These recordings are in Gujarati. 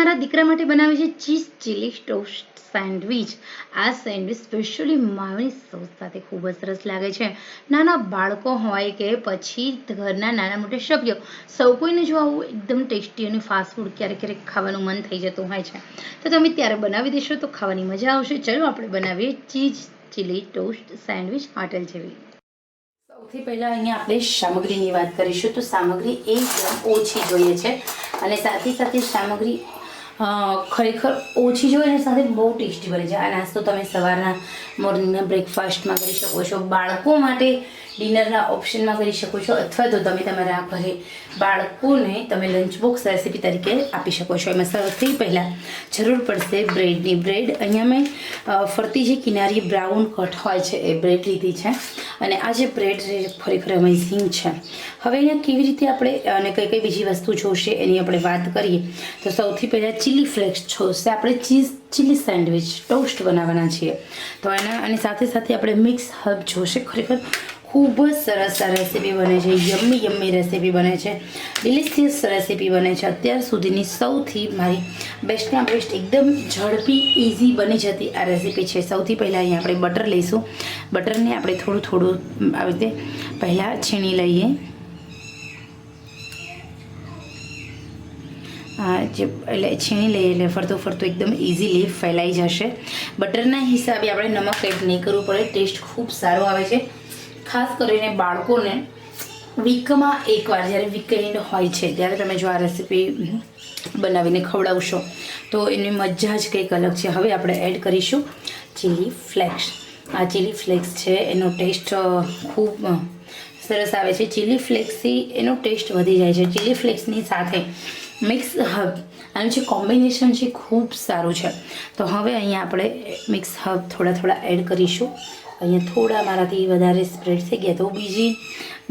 મારા દીકરા માટે બનાવી છે ચીઝ ચીલી ટોસ્ટ સેન્ડવિચ। આ સેન્ડવિચ સ્પેશિયલી માયોનીઝ સોસ સાથે ખૂબ જ સરસ લાગે છે। નાના બાળકો હોય કે પછી ઘરના નાના મોટા સભ્યો સૌ કોઈને જો આવું એકદમ ટેસ્ટી અને ફાસ્ટ ફૂડ ક્યારેક ક્યારેક ખાવાનું મન થઈ જતું હોય છે તો તમે ત્યારે બનાવી દેશો તો ખાવાની મજા આવશે। ચલો આપણે બનાવીએ cheese chilli toast sandwich hotel જેવી। સૌથી પહેલાં અહીંયા આપણે સામગ્રીની વાત કરીશું તો સામગ્રી એકદમ ઓછી જોઈએ છે અને સાથે સાથે સામગ્રી ખરેખર ઓછી જોઈએ અને સાથે બહુ ટેસ્ટી બને છે। આ નાસ્તો તમે સવારના મોર્નિંગના બ્રેકફાસ્ટમાં કરી શકો છો, બાળકો માટે ડિનરના ઓપ્શનમાં કરી શકો છો, અથવા તો તમે તમારા ઘરે બાળકોને તમે લંચ બોક્સ રેસીપી તરીકે આપી શકો છો। એમાં સૌથી પહેલાં જરૂર પડશે બ્રેડની। બ્રેડ અહીંયા મેં ફરતી જે કિનારી બ્રાઉન કટ હોય છે એ બ્રેડ લીધી છે અને આ જે બ્રેડ ખરેખર અમેઝિંગ છે। હવે અહીંયા કેવી રીતે આપણે અને કઈ કઈ બીજી વસ્તુ જોશે એની આપણે વાત કરીએ તો સૌથી પહેલાં ચીલી ફ્લેક્સ જોશે। આપણે ચીલી સેન્ડવિચ ટોસ્ટ બનાવવાના છીએ તો એના અને સાથે સાથે આપણે મિક્સ હર્બ જોશે। ખરેખર ખૂબ જ સરસ આ રેસીપી બને છે, યમ્મી રેસીપી બને છે, ડિલિશિયસ રેસીપી બને છે। અત્યાર સુધીની સૌથી મારી બેસ્ટમાં બેસ્ટ એકદમ ઝડપી ઇઝી બની જતી આ રેસીપી છે। સૌથી પહેલાં અહીંયા આપણે બટર લઈશું। બટરને આપણે થોડું આવી રીતે પહેલાં છીણી લઈએ। એટલે છીણી લઈએ એટલે ફરતું એકદમ ઇઝીલી ફેલાઈ જશે। બટરના હિસાબે આપણે નમક એડ નહીં કરવું પડે, ટેસ્ટ ખૂબ સારો આવે છે। ખાસ કરીને બાળકોને વીકમાં એકવાર જ્યારે વીકેન્ડ હોય છે ત્યારે તમે જો આ રેસીપી બનાવીને ખવડાવશો તો એની મજા જ કંઈક અલગ છે। હવે આપણે એડ કરીશું ચીલી ફ્લેક્સ। આ ચીલી ફ્લેક્સ છે એનો ટેસ્ટ ખૂબ સરસ આવે છે। ચીલી ફ્લેક્સથી એનો ટેસ્ટ વધી જાય છે। ચીલી ફ્લેક્સની સાથે મિક્સ હર્બ આનું જે કોમ્બિનેશન છે ખૂબ સારું છે। તો હવે અહીંયા આપણે મિક્સ હર્બ થોડા એડ કરીશું। અહીંયા થોડા મારાથી વધારે સ્પ્રેડ થઈ ગયા તો બીજી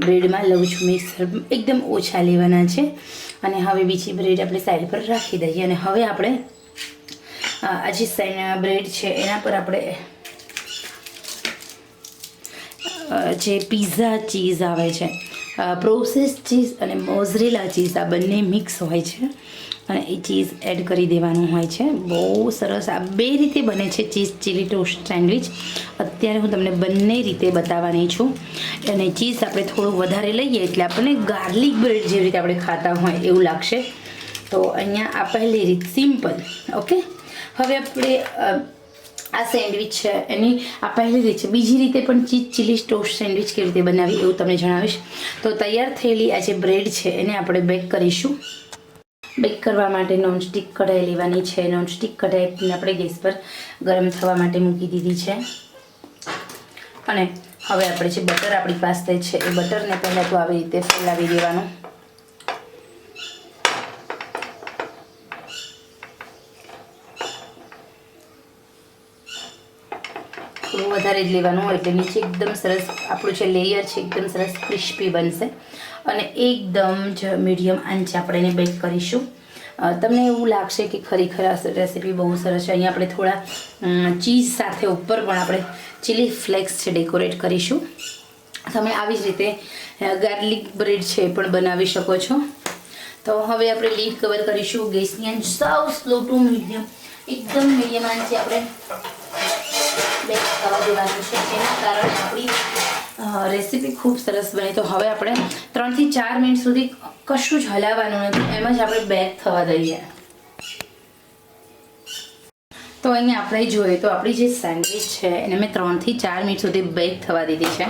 બ્રેડમાં લઉં છું મિક્સ હર્બ, એકદમ ઓછા લેવાના છે। અને હવે બીજી બ્રેડ આપણે સાઈડ પર રાખી દઈએ અને હવે આપણે આ જે બ્રેડ છે એના પર આપણે જે પિઝા ચીઝ આવે છે, પ્રોસેસ ચીઝ અને મોઝરેલા ચીઝ આ બંને મિક્સ હોય છે અને એ ચીઝ એડ કરી દેવાનું હોય છે। બહુ સરસ આ બે રીતે બને છે ચીઝ ચીલી ટોસ્ટ સેન્ડવિચ। અત્યારે હું તમને બંને રીતે બતાવવાની છું અને ચીઝ આપણે થોડું વધારે લઈએ એટલે આપણને ગાર્લિક બ્રેડ જેવી રીતે આપણે ખાતા હોય એવું લાગશે। તો અહીંયા આ પહેલી રીત સિમ્પલ, ઓકે। હવે આપણે આ સેન્ડવિચ છે એની આ પહેલી રીત છે। બીજી રીતે પણ ચીઝ ચીલી ટોસ્ટ સેન્ડવિચ કેવી રીતે બનાવી એવું તમને જણાવીશ। તો તૈયાર થયેલી આ જે બ્રેડ છે એને આપણે બેક કરીશું। બેક કરવા માટે નોનસ્ટિક કઢાઈ લેવાની છે। નોનસ્ટિક કઢાઈને આપણે ગેસ પર ગરમ થવા માટે મૂકી દીધી છે અને હવે આપણે જે બટર આપણી પાસે છે એ બટરને પહેલાં તો આવી રીતે ફેલાવી દેવાનું। થોડું વધારે જ લેવાનું એટલે નીચે એકદમ સરસ આપણું જે લેયર છે એકદમ સરસ ક્રિસ્પી બનશે અને એકદમ જ મીડિયમ આંચે આપણે એને બેક કરીશું। તમને એવું લાગશે કે ખરેખર આ રેસીપી બહુ સરસ છે। અહીંયા આપણે થોડા ચીઝ સાથે ઉપર પણ આપણે ચીલી ફ્લેક્સ છે ડેકોરેટ કરીશું। તમે આવી જ રીતે ગાર્લિક બ્રેડ છે એ પણ બનાવી શકો છો। તો હવે આપણે લીડ કવર કરીશું। ગેસની આંચ સાવ સ્લો ટુ મીડિયમ, એકદમ મીડિયમ આંચે આપણે બેક થવા દેવાનું છે, જેના કારણે આપણી રેસીપી ખૂબ સરસ બને। તો હવે આપણે 3 થી 4 મિનિટ સુધી કશું જ હલાવવાનું નથી, એમ જ આપણે બેક થવા દઈએ। તો અહીંયા આપણે જોઈએ તો આપણી જે સેન્ડવિચ છે એને મેં 3 થી 4 મિનિટ સુધી બેક થવા દીધી છે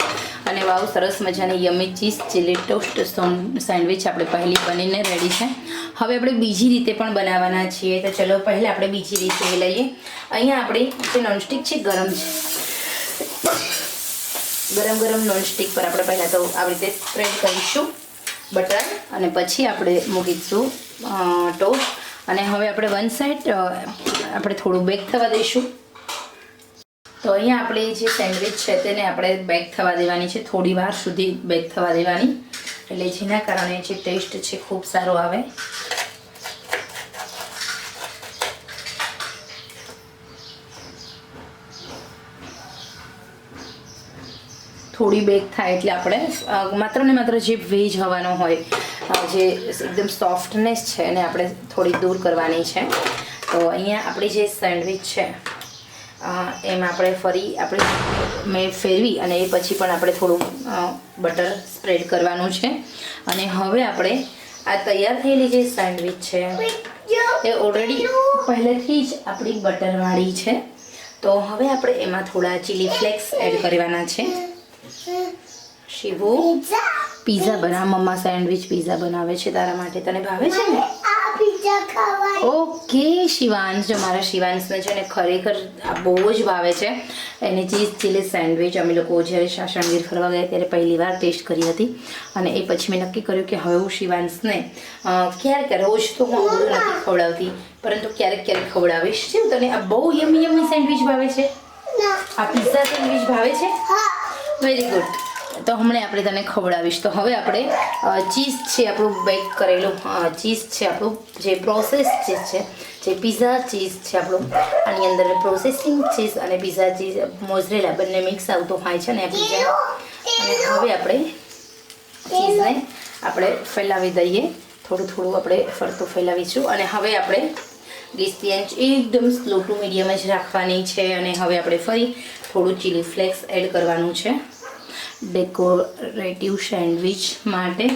અને વાવ સરસ મજાની યમી ચીઝ ચીલી ટોસ્ટ સેન્ડવિચ આપણે પહેલી બનીને રેડી છે। હવે આપણે બીજી રીતે પણ બનાવવાના છીએ તો ચલો પહેલાં આપણે બીજી રીતે લઈએ। અહીંયા આપણે જે નોનસ્ટિક છે ગરમ નોનસ્ટિક પર આપણે પહેલાં તો આવી રીતે સ્પ્રેડ કરીશું બટર અને પછી આપણે મૂકીશું ટોસ્ટ અને હવે આપણે વન સાઈડ આપણે થોડું બેક થવા દઈશું। તો અહીંયા આપણે જે સેન્ડવિચ છે તેને આપણે બેક થવા દેવાની છે, થોડી વાર સુધી બેક થવા દેવાની એટલે જેના કારણે જે ટેસ્ટ છે ખૂબ સારો આવે। થોડી બેક થાય એટલે આપણે માત્ર ને માત્ર જે વેજ હવાનો હોય, જે એકદમ સોફ્ટનેસ છે એને આપણે થોડી દૂર કરવાની છે. તો અહીંયા આપણી જે સેન્ડવિચ છે એમાં આપણે ફરી મેં ફેરવી અને એ પછી પણ આપણે થોડું બટર સ્પ્રેડ કરવાનું છે. અને હવે આપણે આ તૈયાર થયેલી જે સેન્ડવિચ છે એ ઓલરેડી પહેલેથી જ આપણી બટરવાળી છે. તો હવે આપણે એમાં થોડા ચીલી ફ્લેક્સ એડ કરવાના છે. શિવો પિઝા મમ્મા સેન્ડવિચ પિઝા બનાવે છે તારા માટે, તને ભાવે છે ને? ઓકે શિવાંશ, જો મારા શિવાંશને છે ને ખરેખર આ બહુ જ ભાવે છે. એને ચીઝ ચીલી સેન્ડવિચ અમે લોકો જ્યારે શાસણગીર ફરવા ગયા ત્યારે પહેલી વાર ટેસ્ટ કરી હતી અને એ પછી મેં નક્કી કર્યું કે હવે હું શિવાંશને ક્યારેક, રોજ તો હું બધું નથી ખવડાવતી, પરંતુ ક્યારેક ક્યારેક ખવડાવીશ. છે તને આ બહુ યમી સેન્ડવિચ ભાવે છે? આ પિઝા સેન્ડવિચ ભાવે છે? Very good. તો હમણાં આપણે તને ખવડાવીશ. તો હવે આપણે ચીઝ છે આપણું બેક કરેલું ચીઝ છે આપણું, જે પ્રોસેસ ચીઝ છે, જે પિઝા ચીઝ છે આપણું, આની અંદર પ્રોસેસિંગ ચીઝ અને પિઝા ચીઝ મોઝરેલા બંને મિક્સ આવતો હોય છે ને પિઝા. અને હવે આપણે ચીઝને આપણે ફેલાવી દઈએ, થોડું થોડું આપણે ફરતું ફેલાવીશું. અને હવે આપણે ગેસની આંચ એકદમ સ્લો ટુ મીડિયમ જ રાખવાની છે. અને હવે આપણે ફરી થોડું ચીલી ફ્લેક્સ એડ કરવાનું છે ડેકોરેટિવ સેન્ડવિચ માટે.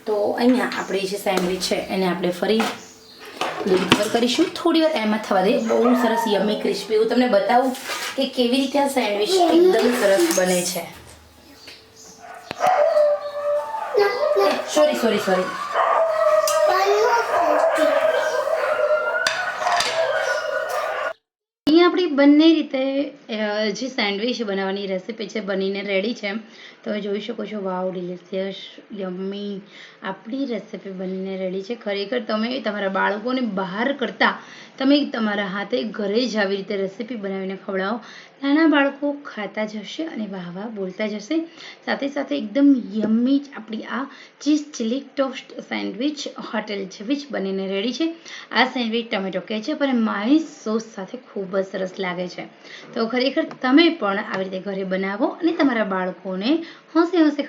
તો અહીંયા આપણી જે સેન્ડવિચ છે એને આપણે ફરી લીડ કવર કરીશું, થોડી વાર એમાં થવા દે. બહુ સરસ યમી ક્રિસ્પી. હું તમને બતાવું કે કેવી રીતે આ સેન્ડવિચ એકદમ સરસ બને છે. સોરી આપણી બંને રીતે જે સેન્ડવિચ બનાવવાની રેસીપી છે બનીને રેડી છે. તમે જોઈ શકો છો, વાવ, ડિલિશિયસ, યમ્મી. આપણી રેસીપી બનીને રેડી છે. ખરેખર તમે તમારા બાળકોને બહાર કરતાં તમે તમારા હાથે ઘરે જ આવી રીતે રેસીપી બનાવીને ખવડાવો. નાના બાળકો ખાતા જશે અને વાહ વાહ બોલતા જશે. સાથે સાથે એકદમ યમ્મી આપણી આ cheese chilli toast sandwich hotel જેવી જ બનીને રેડી છે. આ સેન્ડવિચ ટમેટો કેચઅપ અને માયોનીઝ સોસ સાથે ખૂબ જ સરસ લાગે છે. તો ખરેખર તમે પણ આવી રીતે ઘરે બનાવો અને તમારા બાળકોને હોંશે હોંશે